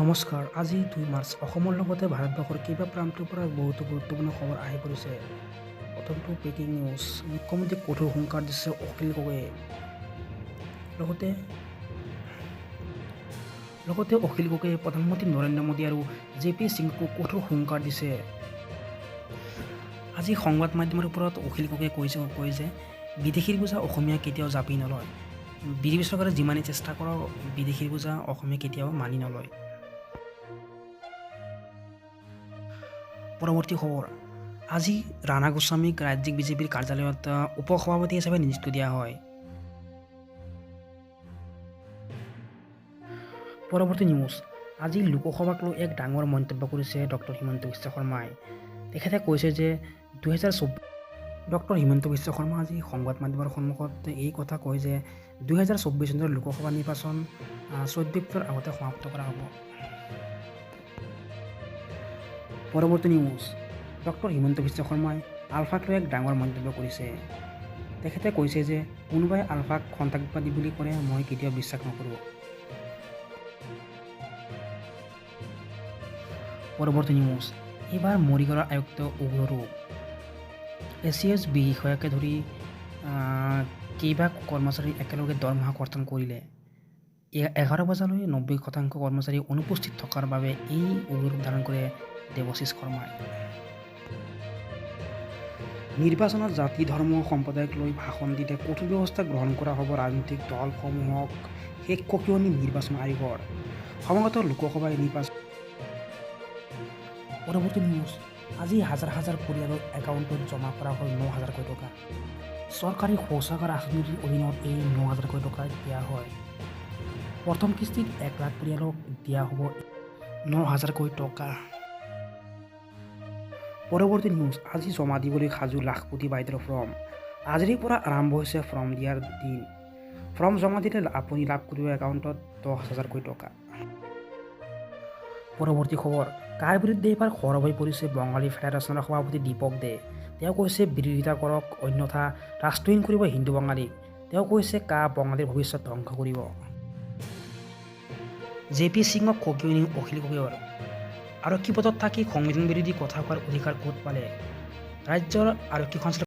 নমস্কাৰ। আজি ২ মাৰ্চ অসমৰ লগতে ভাৰতবৰ্ষৰ কেইবা প্ৰান্তৰ পৰা বহুতো গুৰুত্বপূৰ্ণ খবৰ আহি পৰিছে। প্ৰথমটো ব্ৰেকিং নিউজ। মুখ্যমন্ত্ৰীক কঠোৰ হুংকাৰ দিছে অখিল গগৈয়ে। লগতে অখিল গগৈয়ে প্ৰধানমন্ত্ৰী নৰেন্দ্ৰ মোদী আৰু জে.পি. সিঙকো কঠোৰ হুংকাৰ দিছে। আজি সংবাদ মাধ্যমৰ ওপৰত অখিল গগৈয়ে কয় যে বিদেশীৰ বোজা অসমীয়া কেতিয়াও জাপি নলয়। বিজেপি চৰকাৰে যিমানেই চেষ্টা কৰক বিদেশীৰ বোজা অসমীয়া কেতিয়াও মানি নলয়। পৰৱৰ্তী খবৰ। আজি ৰাণা গোস্বামীক ৰাজ্যিক বিজেপিৰ কাৰ্যালয়ত উপ-সভাপতি হিচাপে নিযুক্তি দিয়া হয়। পৰৱৰ্তী নিউজ। আজি লোকসভাক লৈ এক ডাঙৰ মন্তব্য কৰিছে ডক্টৰ হিমন্ত বিশ্ব শৰ্মাই। তেখেতে কৈছে যে 2024 ডক্টৰ হিমন্ত বিশ্ব শৰ্মা আজি সংবাদ মাধ্যমৰ সন্মুখত এই কথা কয় যে 2024 চনৰ লোকসভা নিৰ্বাচন 14 এপ্ৰিলৰ আগতে সমাপ্ত কৰা হ'ব। পৰৱৰ্তী নিউজ। ডক্টৰ হিমন্ত বিশ্ব শৰ্মাই আলফাক লৈ এক ডাঙৰ মন্তব্য কৰিছে। তেখেতে কৈছে যে কোনোবাই আলফাক সন্ত্ৰাসবাদী বুলি ক'লে মই কেতিয়াও বিশ্বাস নকৰোঁ। পৰৱৰ্তী নিউজ। এইবাৰ মৰিগাঁৱৰ আয়ুক্ত উগ্ৰ ৰূপ। ACS বিষয়াকে ধৰি কেইবা কৰ্মচাৰী একেলগে দৰমহা কৰ্তন কৰিলে। 11 বজালৈ 90% কৰ্মচাৰী অনুপস্থিত থকাৰ বাবে এই উগ্ৰৰূপ ধাৰণ কৰে দেৱশীছ শৰ্মাই। নিৰ্বাচনত জাতি ধৰ্ম সম্প্ৰদায়ক লৈ ভাষণ দিলে কঠোৰ ব্যৱস্থা গ্ৰহণ কৰা হ'ব ৰাজনৈতিক দলসমূহক শেষ সকিয়নি নিৰ্বাচন আয়োগৰ। সমাগত লোকসভা নিৰ্বাচন। পৰৱৰ্তী নিউজ। আজি হাজাৰ হাজাৰ পৰিয়ালৰ একাউণ্টত জমা কৰা হ'ল 9,000 কোটি টকা। চৰকাৰী শৌচাগাৰ আঁচনিৰ অধীনত এই 9,000 কোটি টকা দিয়া হয়। প্ৰথম কিস্তিত 1 লাখ পৰিয়ালক দিয়া হ'ব 9,000 কোটি টকা। পৰৱৰ্তী নিউজ। আজি জমা দিবলৈ সাজু লাখপতি বাইদেউৰ ফৰ্ম। আজিৰ পৰা আৰম্ভ হৈছে ফৰ্ম দিয়াৰ দিন। ফৰ্ম জমা দিলে আপুনি লাভ কৰিব একাউণ্টত 10,000 কোটি টকা। পৰৱৰ্তী খবৰ। কাৰ বিৰুদ্ধে এইবাৰ সৰব হৈ পৰিছে বঙালী ফেডাৰেশ্যনৰ সভাপতি দীপক দে। তেওঁ কৈছে বিৰোধিতা কৰক অন্যথা ৰাষ্ট্ৰহীন কৰিব হিন্দু বাঙালীক। তেওঁ কৈছে বঙালীৰ ভৱিষ্যত ধ্বংস কৰিব। জে.পি. সিঙক সকিয়নি অখিল গগৈৰ। আৰক্ষী পদত থাকি সংবিধান বিৰোধী কথা কোৱাৰ অধিকাৰ ক'ত পালে? ৰাজ্যৰ আৰক্ষী সঞ্চালক